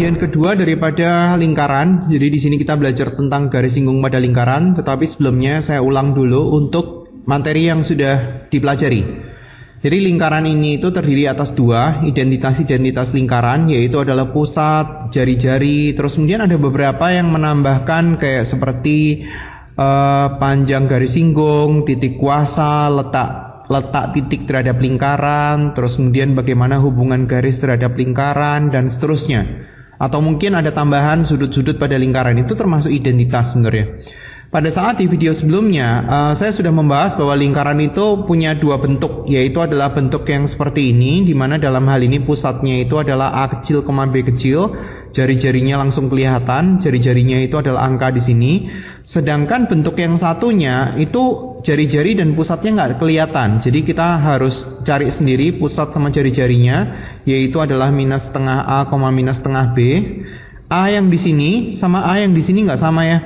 bagian kedua daripada lingkaran. Jadi di sini kita belajar tentang garis singgung pada lingkaran, tetapi sebelumnya saya ulang dulu untuk materi yang sudah dipelajari. Jadi lingkaran ini itu terdiri atas dua identitas lingkaran, yaitu adalah pusat, jari-jari, terus kemudian ada beberapa yang menambahkan kayak seperti panjang garis singgung, titik kuasa, letak titik terhadap lingkaran, terus kemudian bagaimana hubungan garis terhadap lingkaran, dan seterusnya. Atau mungkin ada tambahan sudut-sudut pada lingkaran, itu termasuk identitas sebenarnya. Pada saat di video sebelumnya, saya sudah membahas bahwa lingkaran itu punya dua bentuk, yaitu adalah bentuk yang seperti ini, di mana dalam hal ini pusatnya itu adalah A kecil, B kecil, jari-jarinya langsung kelihatan, jari-jarinya itu adalah angka di sini. Sedangkan bentuk yang satunya itu jari-jari dan pusatnya nggak kelihatan, jadi kita harus cari sendiri pusat sama jari-jarinya, yaitu adalah minus setengah A, minus setengah B. A yang di sini sama A yang di sini nggak sama ya.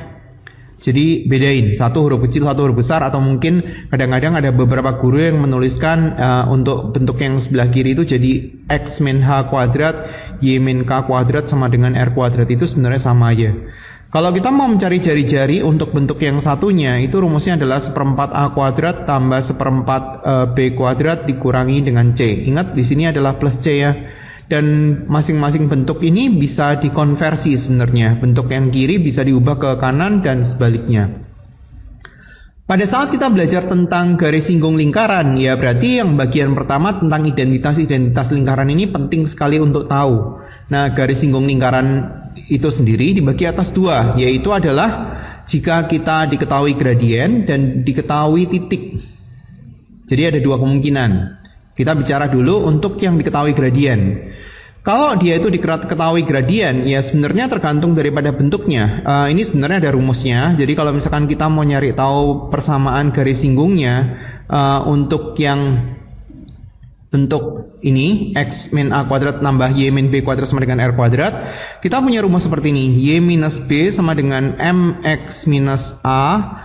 Jadi bedain, satu huruf kecil, satu huruf besar, atau mungkin kadang-kadang ada beberapa guru yang menuliskan untuk bentuk yang sebelah kiri itu jadi X min H kuadrat, Y min K kuadrat sama dengan R kuadrat, itu sebenarnya sama aja. Kalau kita mau mencari jari-jari untuk bentuk yang satunya, itu rumusnya adalah seperempat A kuadrat tambah seperempat B kuadrat dikurangi dengan C. Ingat di sini adalah plus C ya. Dan masing-masing bentuk ini bisa dikonversi sebenarnya. Bentuk yang kiri bisa diubah ke kanan dan sebaliknya. Pada saat kita belajar tentang garis singgung lingkaran, ya berarti yang bagian pertama tentang identitas lingkaran ini penting sekali untuk tahu. Nah, garis singgung lingkaran itu sendiri dibagi atas dua, yaitu adalah jika kita diketahui gradien dan diketahui titik. Jadi ada dua kemungkinan. Kita bicara dulu untuk yang diketahui gradien. Kalau dia itu diketahui gradien, ya sebenarnya tergantung daripada bentuknya. Ini sebenarnya ada rumusnya. Jadi kalau misalkan kita mau nyari tahu persamaan garis singgungnya untuk yang bentuk ini, X min A kuadrat tambah Y min B kuadrat sama dengan R kuadrat, kita punya rumus seperti ini. Y minus B sama dengan MX minus A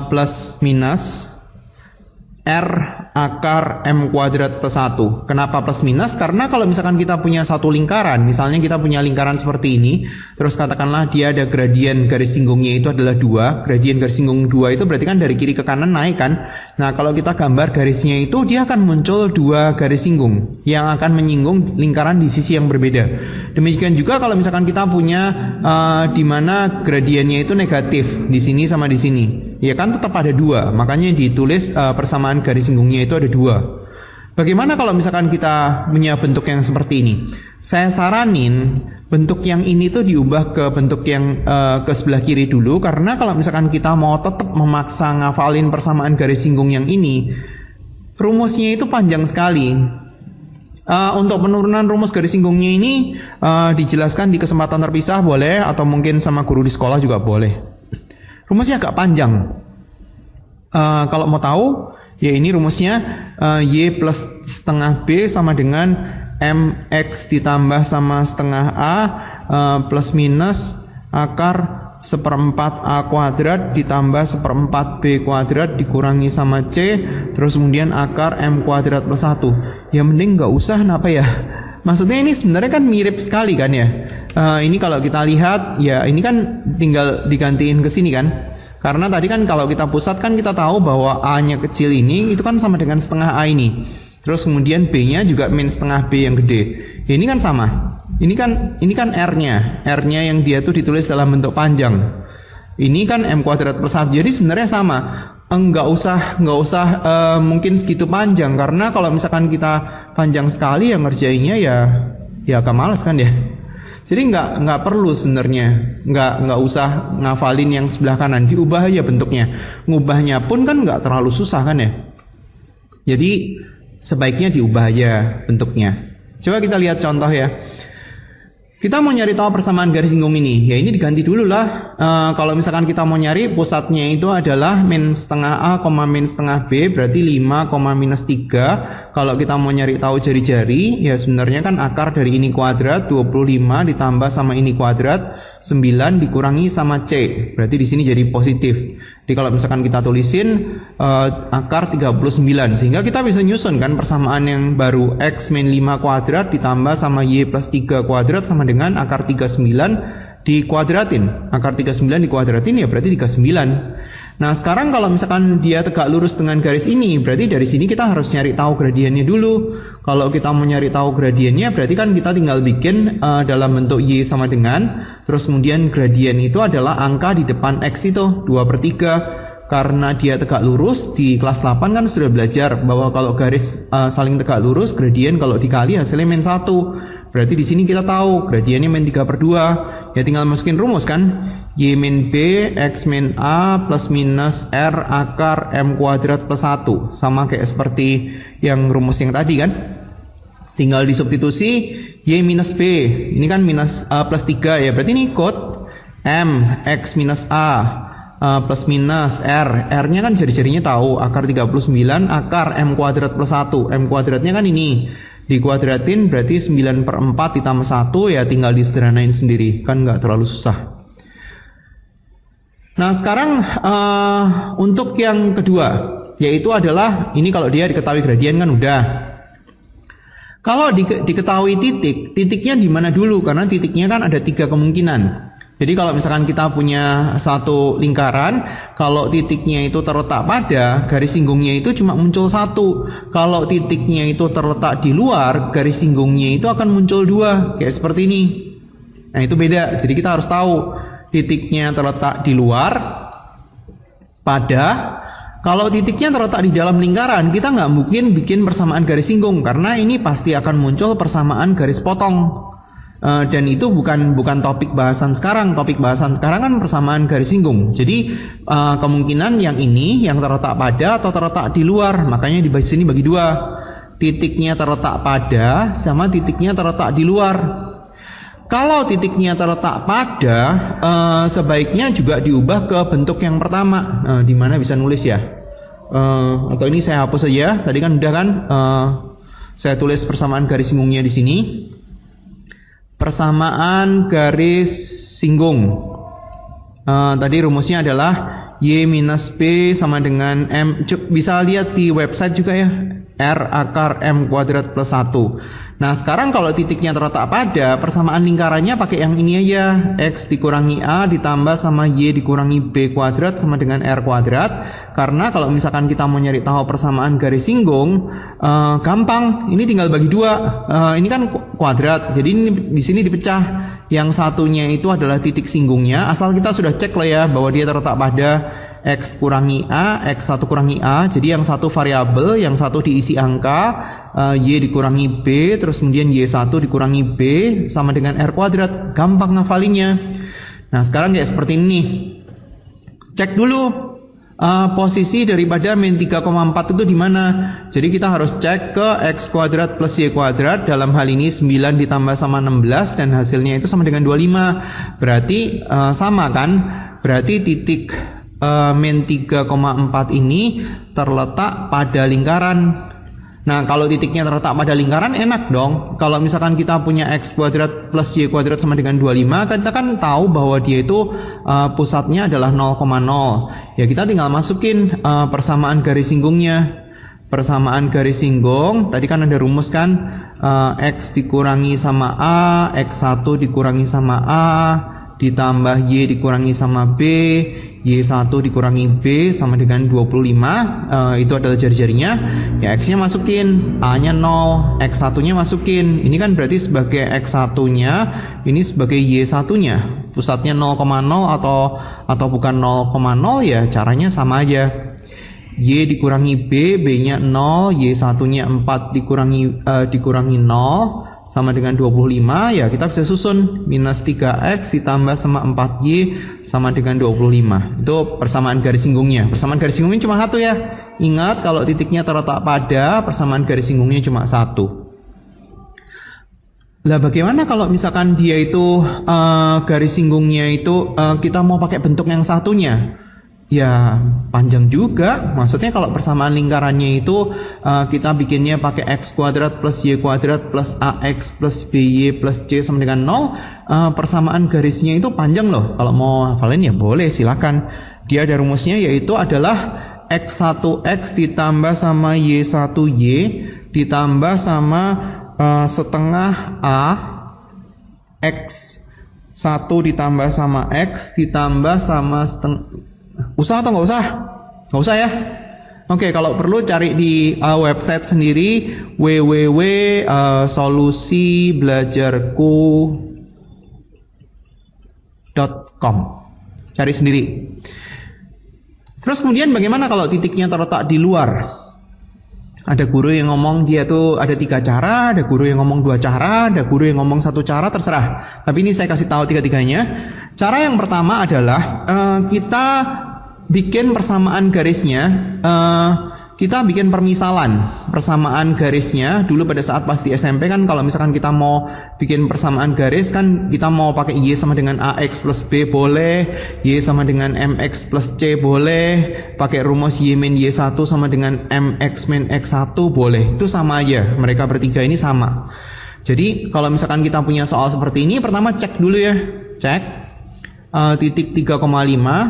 plus minus R akar M kuadrat plus 1. Kenapa plus minus? Karena kalau misalkan kita punya satu lingkaran, misalnya kita punya lingkaran seperti ini, terus katakanlah dia ada gradien garis singgungnya itu adalah 2, gradien garis singgung 2 itu berarti kan dari kiri ke kanan naik kan. Nah kalau kita gambar garisnya itu, dia akan muncul dua garis singgung yang akan menyinggung lingkaran di sisi yang berbeda. Demikian juga kalau misalkan kita punya di mana gradiennya itu negatif, di sini sama di sini, ya kan tetap ada dua, makanya ditulis persamaan garis singgungnya itu ada dua. Bagaimana kalau misalkan kita punya bentuk yang seperti ini? Saya saranin bentuk yang ini tuh diubah ke bentuk yang ke sebelah kiri dulu, karena kalau misalkan kita mau tetap memaksa ngafalin persamaan garis singgung yang ini, rumusnya itu panjang sekali. Untuk penurunan rumus garis singgungnya ini dijelaskan di kesempatan terpisah boleh, atau mungkin sama guru di sekolah juga boleh. Rumusnya agak panjang. Kalau mau tahu, ya ini rumusnya Y plus setengah B sama dengan MX ditambah sama setengah A plus minus akar seperempat A kuadrat ditambah seperempat B kuadrat dikurangi sama C, terus kemudian akar M kuadrat plus 1. Ya mending nggak usah, kenapa ya? Maksudnya ini sebenarnya kan mirip sekali kan ya. Ini kalau kita lihat, ya ini kan tinggal digantiin ke sini kan. Karena tadi kan kalau kita pusat kan kita tahu bahwa A-nya kecil ini itu kan sama dengan setengah A ini. Terus kemudian B-nya juga min setengah B yang gede. Ini kan sama. Ini kan R-nya. R-nya yang dia tuh ditulis dalam bentuk panjang. Ini kan M kuadrat plus 1. Jadi sebenarnya sama. Enggak usah mungkin segitu panjang, karena kalau misalkan kita panjang sekali ya ngerjainnya ya agak males kan ya. Jadi nggak perlu sebenarnya, nggak usah ngafalin yang sebelah kanan, diubah aja bentuknya. Ngubahnya pun kan nggak terlalu susah kan ya. Jadi sebaiknya diubah aja bentuknya. Coba kita lihat contoh ya. Kita mau nyari tahu persamaan garis singgung ini, ya ini diganti dulu lah. Kalau misalkan kita mau nyari pusatnya itu adalah min setengah A, min setengah B, berarti 5, minus 3. Kalau kita mau nyari tahu jari-jari, ya sebenarnya kan akar dari ini kuadrat 25 ditambah sama ini kuadrat 9 dikurangi sama C, berarti di sini jadi positif. Jadi kalau misalkan kita tulisin akar 39, sehingga kita bisa nyusun kan persamaan yang baru, X min 5 kuadrat ditambah sama Y plus 3 kuadrat sama dengan akar 39 dikuadratin. Akar 39 dikuadratin ya berarti 39. Nah sekarang kalau misalkan dia tegak lurus dengan garis ini, berarti dari sini kita harus nyari tahu gradiennya dulu. Kalau kita mau nyari tahu gradiennya, berarti kan kita tinggal bikin dalam bentuk Y sama dengan, terus kemudian gradien itu adalah angka di depan X itu, 2/3. Karena dia tegak lurus, di kelas 8 kan sudah belajar bahwa kalau garis saling tegak lurus, gradien kalau dikali hasilnya min 1. Berarti di sini kita tahu gradiennya min 3/2. Ya tinggal masukin rumus kan. Y min B X min A plus minus R akar M kuadrat plus 1. Sama kayak seperti yang rumus yang tadi kan. Tinggal disubstitusi Y minus B. Ini kan minus plus 3 ya. Berarti ini kode M X minus A plus minus R. R-nya kan jari-jarinya tahu. Akar 39 akar M kuadrat plus 1. M kuadratnya kan ini. Dikuadratin berarti 9/4 ditambah 1 ya tinggal disederhanain sendiri. Kan nggak terlalu susah. Nah sekarang untuk yang kedua, yaitu adalah ini kalau dia diketahui gradien kan udah. Kalau diketahui titiknya di mana dulu? Karena titiknya kan ada 3 kemungkinan. Jadi kalau misalkan kita punya satu lingkaran, kalau titiknya itu terletak pada, garis singgungnya itu cuma muncul 1. Kalau titiknya itu terletak di luar, garis singgungnya itu akan muncul 2, kayak seperti ini. Nah itu beda, jadi kita harus tahu titiknya terletak di luar pada. Kalau titiknya terletak di dalam lingkaran, kita nggak mungkin bikin persamaan garis singgung, karena ini pasti akan muncul persamaan garis potong. Dan itu bukan topik bahasan sekarang. Topik bahasan sekarang kan persamaan garis singgung. Jadi kemungkinan yang ini yang terletak pada atau terletak di luar. Makanya di sini bagi 2. Titiknya terletak pada sama titiknya terletak di luar. Kalau titiknya terletak pada, sebaiknya juga diubah ke bentuk yang pertama. Di mana bisa nulis ya? Atau ini saya hapus saja. Tadi kan udah kan? Saya tulis persamaan garis singgungnya di sini. Persamaan garis singgung. Tadi rumusnya adalah Y minus B sama dengan M. Bisa lihat di website juga ya. R akar M kuadrat plus 1. Nah sekarang kalau titiknya terletak pada, persamaan lingkarannya pakai yang ini aja. X dikurangi A ditambah sama Y dikurangi B kuadrat sama dengan R kuadrat. Karena kalau misalkan kita mau nyari tahu persamaan garis singgung, gampang. Ini tinggal bagi 2. Ini kan kuadrat, jadi ini di sini dipecah. Yang satunya itu adalah titik singgungnya. Asal kita sudah cek lah ya bahwa dia terletak pada X kurangi A, X1 kurangi A. Jadi yang satu variabel, yang satu diisi angka, Y dikurangi B, terus kemudian Y1 dikurangi B sama dengan R kuadrat. Gampang ngafalinnya. Nah sekarang kayak seperti ini. Cek dulu posisi daripada min 3,4 itu di mana. Jadi kita harus cek ke X kuadrat plus Y kuadrat. Dalam hal ini 9 ditambah sama 16 dan hasilnya itu sama dengan 25. Berarti sama kan? Berarti titik min 3,4 ini terletak pada lingkaran. Nah kalau titiknya terletak pada lingkaran enak dong. Kalau misalkan kita punya X kuadrat plus Y kuadrat sama dengan 25, kita kan tahu bahwa dia itu pusatnya adalah 0,0. Ya kita tinggal masukin persamaan garis singgungnya. Persamaan garis singgung tadi kan ada rumus kan, X dikurangi sama A, X1 dikurangi sama A ditambah Y dikurangi sama B, Y1 dikurangi B sama dengan 25. Itu adalah jari-jarinya. Ya X nya masukin, A nya 0, X1 nya masukin. Ini kan berarti sebagai X1 nya, ini sebagai Y1 nya. Pusatnya 0,0 atau bukan 0,0 ya caranya sama aja. Y dikurangi B, B nya 0, Y1 nya 4 dikurangi 0 sama dengan 25. Ya kita bisa susun minus 3x ditambah sama 4y sama dengan 25. Itu persamaan garis singgungnya. Persamaan garis singgungnya cuma 1 ya. Ingat kalau titiknya terletak pada, persamaan garis singgungnya cuma 1. Lah bagaimana kalau misalkan dia itu garis singgungnya itu kita mau pakai bentuk yang satunya? Ya panjang juga. Maksudnya kalau persamaan lingkarannya itu kita bikinnya pakai X kuadrat plus Y kuadrat plus AX plus BY plus C sama dengan 0, persamaan garisnya itu panjang loh. Kalau mau hafalin ya boleh silakan. Dia ada rumusnya, yaitu adalah X1X ditambah sama Y1Y ditambah sama setengah A X1 ditambah sama X ditambah sama setengah. Usah atau nggak usah? Nggak usah ya. Oke, kalau perlu cari di website sendiri, www.solusibelajarku.com. Cari sendiri. Terus kemudian bagaimana kalau titiknya terletak di luar? Ada guru yang ngomong dia tuh ada 3 cara, ada guru yang ngomong 2 cara, ada guru yang ngomong 1 cara, terserah. Tapi ini saya kasih tahu 3-tiganya. Cara yang pertama adalah kita bikin persamaan garisnya. Kita bikin persamaan garisnya. Dulu pada saat pas di SMP kan, kalau misalkan kita mau bikin persamaan garis kan, kita mau pakai Y sama dengan AX plus B boleh, Y sama dengan MX plus C boleh, pakai rumus Y min Y1 sama dengan MX min X1 boleh. Itu sama aja, mereka bertiga ini sama. Jadi kalau misalkan kita punya soal seperti ini, pertama cek dulu ya, cek titik 3,5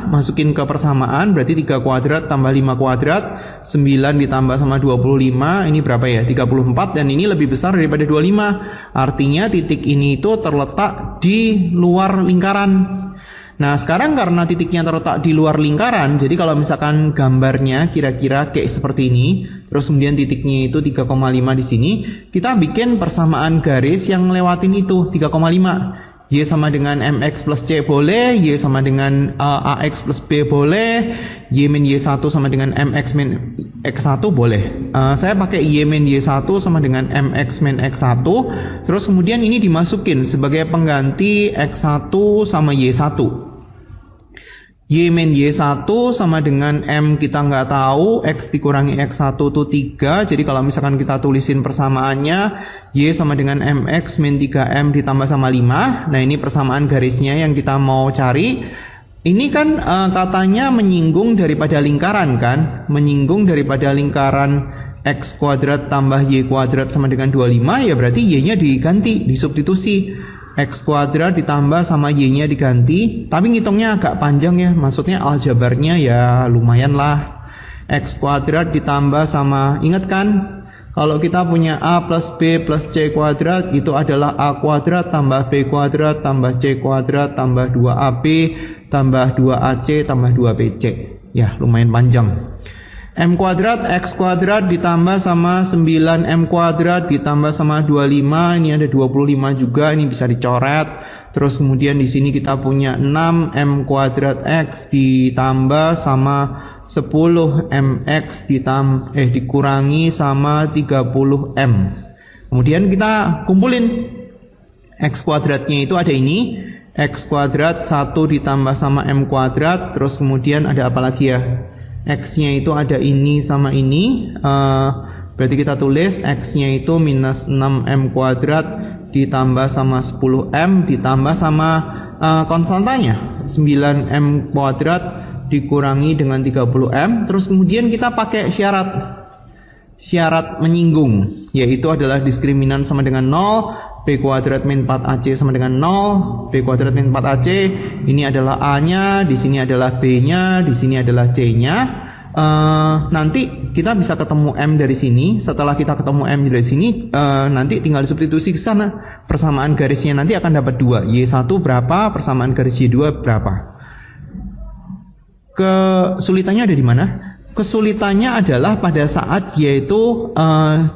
masukin ke persamaan, berarti 3 kuadrat tambah 5 kuadrat 9 ditambah sama 25, ini berapa ya, 34, dan ini lebih besar daripada 25, artinya titik ini itu terletak di luar lingkaran. Nah sekarang karena titiknya terletak di luar lingkaran, jadi kalau misalkan gambarnya kira-kira kayak seperti ini, terus kemudian titiknya itu 3,5 di sini, kita bikin persamaan garis yang lewatin itu 3,5. Y sama dengan MX plus C boleh, Y sama dengan AX plus B boleh, Y min Y1 sama dengan MX min X1 boleh. Saya pakai Y min Y1 sama dengan MX min X1, terus kemudian ini dimasukin sebagai pengganti X1 sama Y1. Y min Y1 sama dengan M kita nggak tahu, X dikurangi X1 itu 3, jadi kalau misalkan kita tulisin persamaannya, Y sama dengan MX min 3M ditambah sama 5, nah ini persamaan garisnya yang kita mau cari. Ini kan katanya menyinggung daripada lingkaran kan, menyinggung daripada lingkaran X kuadrat tambah Y kuadrat sama dengan 25, ya berarti Y nya diganti, disubstitusi. X kuadrat ditambah sama Y-nya diganti, tapi ngitungnya agak panjang ya, maksudnya aljabarnya ya lumayan lah. X kuadrat ditambah sama, ingat kan kalau kita punya A plus B plus C kuadrat itu adalah A kuadrat tambah B kuadrat tambah C kuadrat tambah 2AB tambah 2AC tambah 2BC, ya lumayan panjang. M kuadrat X kuadrat ditambah sama 9M kuadrat ditambah sama 25, ini ada 25 juga, ini bisa dicoret. Terus kemudian di sini kita punya 6M kuadrat X ditambah sama 10MX dikurangi sama 30M. Kemudian kita kumpulin X kuadratnya itu ada ini, X kuadrat 1 ditambah sama M kuadrat, terus kemudian ada apa lagi ya? X-nya itu ada ini sama ini, berarti kita tulis X-nya itu minus 6M kuadrat ditambah sama 10M ditambah sama konstantanya 9M kuadrat dikurangi dengan 30M. Terus kemudian kita pakai syarat menyinggung, yaitu adalah diskriminan sama dengan 0, B kuadrat min 4AC sama dengan 0, B kuadrat min 4AC, ini adalah A-nya, di sini adalah B-nya, di sini adalah C-nya. Nanti kita bisa ketemu M dari sini. Setelah kita ketemu M dari sini, nanti tinggal substitusi ke sana. Persamaan garisnya nanti akan dapat 2. Y1 berapa, persamaan garis Y2 berapa. Kesulitannya ada di mana? Kesulitannya adalah pada saat yaitu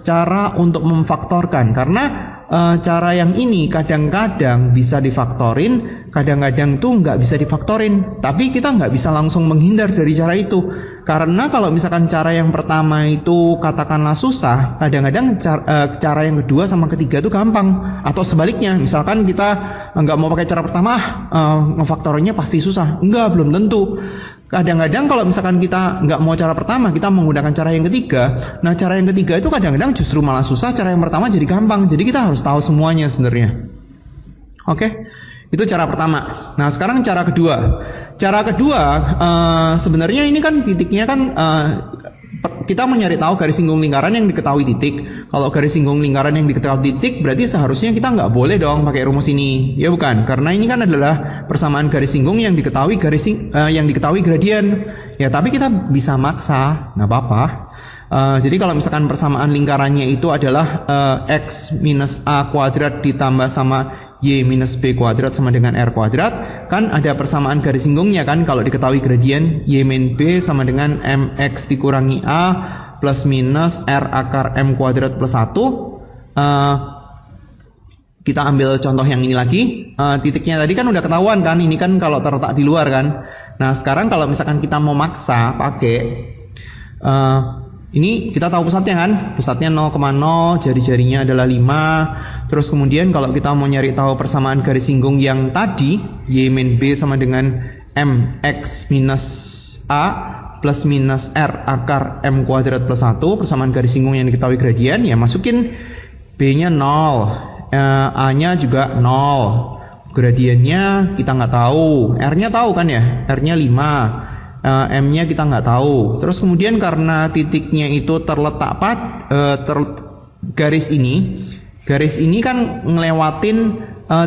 cara untuk memfaktorkan, karena cara yang ini kadang-kadang bisa difaktorin, kadang-kadang tuh nggak bisa difaktorin. Tapi kita nggak bisa langsung menghindar dari cara itu, karena kalau misalkan cara yang pertama itu katakanlah susah, kadang-kadang cara yang kedua sama ketiga itu gampang. Atau sebaliknya, misalkan kita nggak mau pakai cara pertama, ngefaktorinnya pasti susah. Enggak, belum tentu. Kadang-kadang kalau misalkan kita nggak mau cara pertama, kita menggunakan cara yang ketiga. Nah, cara yang ketiga itu kadang-kadang justru malah susah, cara yang pertama jadi gampang. Jadi kita harus tahu semuanya sebenarnya. Oke, itu cara pertama. Nah, sekarang cara kedua. Cara kedua, sebenarnya ini kan titiknya kan kita mau nyari tahu garis singgung lingkaran yang diketahui titik. Kalau garis singgung lingkaran yang diketahui titik, berarti seharusnya kita nggak boleh dong pakai rumus ini, ya bukan? Karena ini kan adalah persamaan garis singgung yang diketahui yang diketahui gradien. Ya, tapi kita bisa maksa, nggak apa-apa. Jadi kalau misalkan persamaan lingkarannya itu adalah x minus a kuadrat ditambah sama y minus b kuadrat sama dengan r kuadrat, kan ada persamaan garis singgungnya kan kalau diketahui gradien. Y min b sama dengan mx dikurangi a plus minus r akar m kuadrat plus 1. Kita ambil contoh yang ini lagi. Titiknya tadi kan udah ketahuan kan, ini kan kalau terletak di luar kan. Nah sekarang kalau misalkan kita mau maksa pakai ini, kita tahu pusatnya kan, pusatnya 0,0, jari-jarinya adalah 5. Terus kemudian kalau kita mau nyari tahu persamaan garis singgung yang tadi, y min b sama dengan mx minus a plus minus r akar m kuadrat plus 1, persamaan garis singgung yang diketahui gradien, ya masukin b-nya 0, a-nya juga 0, gradiennya kita nggak tahu, r-nya tahu kan ya, r-nya 5. M-nya kita nggak tahu. Terus kemudian karena titiknya itu terletak garis ini kan ngelewatin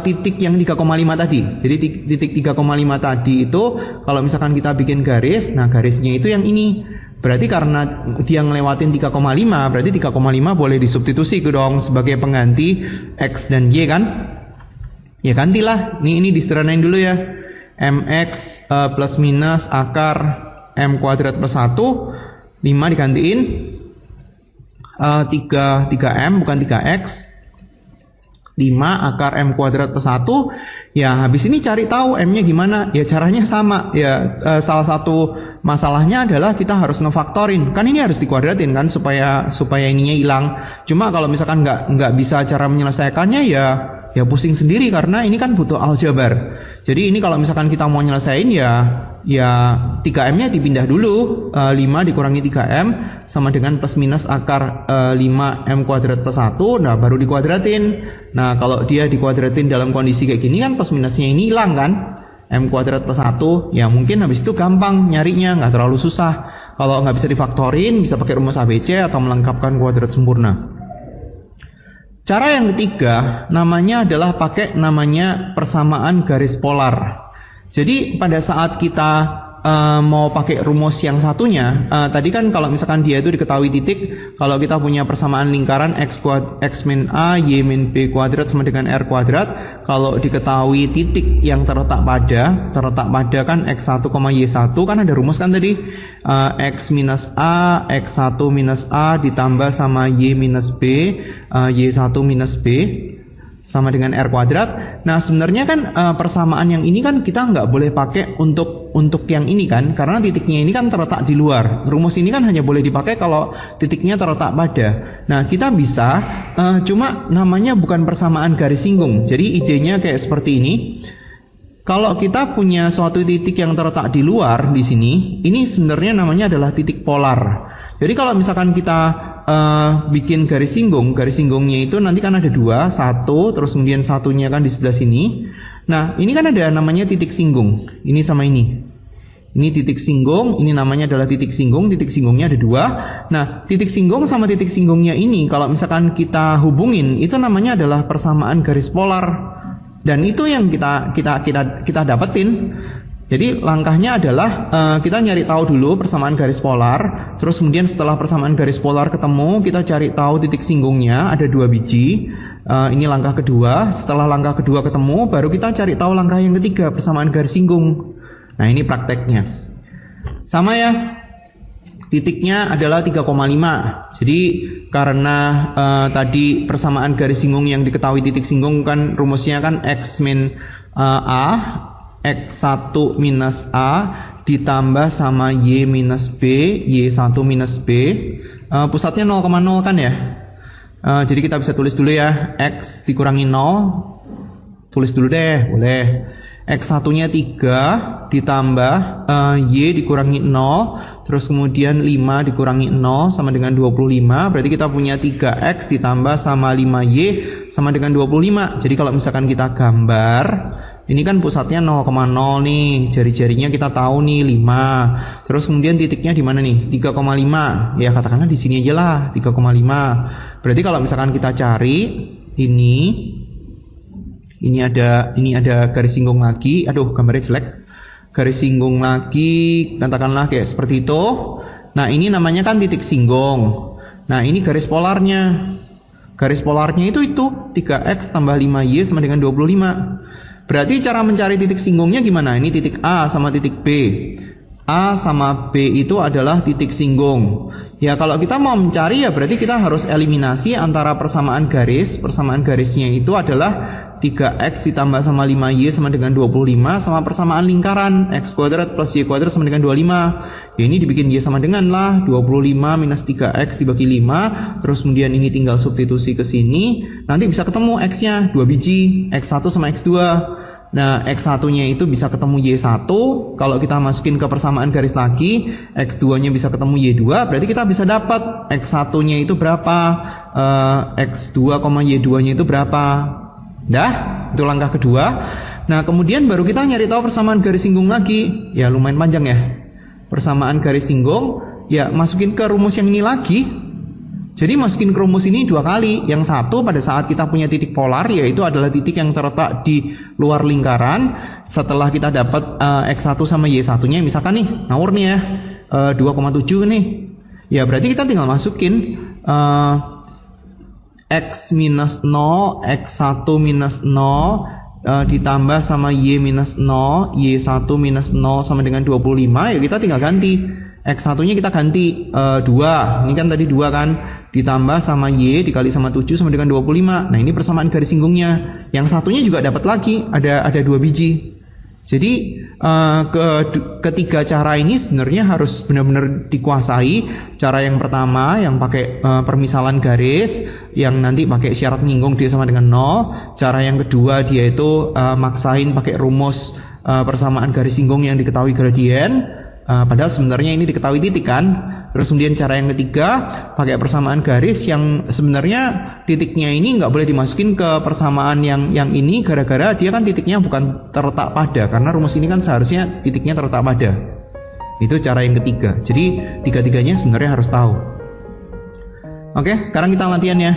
titik yang 3,5 tadi. Jadi titik 3,5 tadi itu kalau misalkan kita bikin garis, nah garisnya itu yang ini. Berarti karena dia ngelewatin 3,5, berarti 3,5 boleh disubstitusi dong sebagai pengganti X dan Y kan? Ya gantilah. Ini disederhanain dulu ya. mx plus minus akar m kuadrat plus 1, 5 digantiin 3m bukan 3x, 5 akar m kuadrat plus 1. Ya habis ini cari tahu m-nya gimana. Ya caranya sama ya, salah satu masalahnya adalah kita harus ngefaktorin. Kan ini harus dikuadratin kan supaya ininya hilang. Cuma kalau misalkan nggak bisa cara menyelesaikannya ya pusing sendiri karena ini kan butuh aljabar. Jadi ini kalau misalkan kita mau nyelesain ya 3m-nya dipindah dulu, 5 dikurangi 3m sama dengan plus minus akar 5m kuadrat plus 1. Nah baru dikuadratin. Nah kalau dia dikuadratin dalam kondisi kayak gini kan plus minusnya ini hilang kan, m kuadrat plus 1. Ya mungkin habis itu gampang nyarinya, nggak terlalu susah. Kalau nggak bisa difaktorin bisa pakai rumus ABC atau melengkapkan kuadrat sempurna. Cara yang ketiga namanya adalah pakai namanya persamaan garis polar. Jadi pada saat kita mau pakai rumus yang satunya, tadi kan kalau misalkan dia itu diketahui titik, kalau kita punya persamaan lingkaran x min a y min b kuadrat sama dengan r kuadrat, kalau diketahui titik yang terletak pada kan x1, y1 kan ada rumus kan tadi, x minus a x1 minus a ditambah sama y minus b y1 minus b sama dengan r kuadrat. Nah sebenarnya kan persamaan yang ini kan kita nggak boleh pakai untuk yang ini kan, karena titiknya ini kan terletak di luar. Rumus ini kan hanya boleh dipakai kalau titiknya terletak pada. Nah kita bisa cuma namanya bukan persamaan garis singgung. Jadi idenya kayak seperti ini. Kalau kita punya suatu titik yang terletak di luar di sini, ini sebenarnya namanya adalah titik polar. Jadi kalau misalkan kita bikin garis singgungnya itu nanti kan ada satu, terus kemudian satunya kan di sebelah sini. Nah ini kan ada namanya titik singgung, ini sama ini titik singgung, ini namanya adalah titik singgungnya ada 2. Nah titik singgung sama titik singgungnya ini kalau misalkan kita hubungin itu namanya adalah persamaan garis polar, dan itu yang kita dapetin. Jadi langkahnya adalah kita nyari tahu dulu persamaan garis polar. Terus kemudian setelah persamaan garis polar ketemu, kita cari tahu titik singgungnya ada 2 biji. Ini langkah kedua. Setelah langkah kedua ketemu, baru kita cari tahu langkah yang ketiga, persamaan garis singgung. Nah ini prakteknya. Sama ya. Titiknya adalah 3,5. Jadi karena tadi persamaan garis singgung yang diketahui titik singgung kan rumusnya kan x min a x1 minus a ditambah sama y minus b y1 minus b. Pusatnya 0,0 kan ya. Jadi kita bisa tulis dulu ya, x dikurangi 0. Tulis dulu deh, boleh. X1 nya 3 ditambah y dikurangi 0, terus kemudian 5 dikurangi 0 sama dengan 25. Berarti kita punya 3x ditambah sama 5y sama dengan 25. Jadi kalau misalkan kita gambar Ini kan pusatnya 0,0 nih, jari-jarinya kita tahu nih 5. Terus kemudian titiknya di mana nih? 3,5. Ya katakanlah di sini aja lah, 3,5. Berarti kalau misalkan kita cari ini ada garis singgung lagi. Aduh, gambarnya jelek. Garis singgung lagi, katakanlah kayak seperti itu. Nah, ini namanya kan titik singgung. Nah, ini garis polarnya. Garis polarnya itu 3x tambah 5y sama dengan 25. Berarti cara mencari titik singgungnya gimana? Ini titik A sama titik B. A sama B itu adalah titik singgung. Ya kalau kita mau mencari ya berarti kita harus eliminasi antara persamaan garis. Persamaan garisnya itu adalah 3x ditambah sama 5y sama dengan 25 sama persamaan lingkaran x kuadrat plus y kuadrat sama dengan 25. Ya ini dibikin y sama dengan lah 25 minus 3x dibagi 5. Terus kemudian ini tinggal substitusi ke sini. Nanti bisa ketemu x-nya 2 biji, x1 sama x2. Nah, x1-nya itu bisa ketemu Y1. Kalau kita masukin ke persamaan garis lagi, x2-nya bisa ketemu Y2. Berarti kita bisa dapat x1-nya itu berapa, x2, Y2-nya itu berapa. Dah, itu langkah kedua. Nah, kemudian baru kita nyari tahu persamaan garis singgung lagi. Ya, lumayan panjang ya. Persamaan garis singgung, ya masukin ke rumus yang ini lagi. Jadi masukin ke rumus ini 2 kali. Yang satu pada saat kita punya titik polar, yaitu adalah titik yang terletak di luar lingkaran. Setelah kita dapat x1 sama y1-nya, misalkan nih ngawur nih ya, 2,7 nih. Ya berarti kita tinggal masukin x minus 0, x1 minus 0 ditambah sama y minus 0, y1 minus 0 sama dengan 25. Ya kita tinggal ganti. X1-nya kita ganti 2. Ini kan tadi 2 kan. Ditambah sama Y dikali sama 7 sama dengan 25. Nah ini persamaan garis singgungnya. Yang satunya juga dapat lagi. Ada 2 biji. Jadi ketiga cara ini sebenarnya harus benar-benar dikuasai. Cara yang pertama yang pakai permisalan garis, yang nanti pakai syarat menyinggung dia sama dengan 0. Cara yang kedua dia itu maksain pakai rumus persamaan garis singgung yang diketahui gradien. Padahal sebenarnya ini diketahui titik kan. Terus kemudian cara yang ketiga pakai persamaan garis yang sebenarnya titiknya ini nggak boleh dimasukin ke persamaan yang ini gara-gara dia kan titiknya bukan terletak pada, karena rumus ini kan seharusnya titiknya terletak pada. Itu cara yang ketiga. Jadi tiga-tiganya sebenarnya harus tahu. Oke, sekarang kita latihan ya.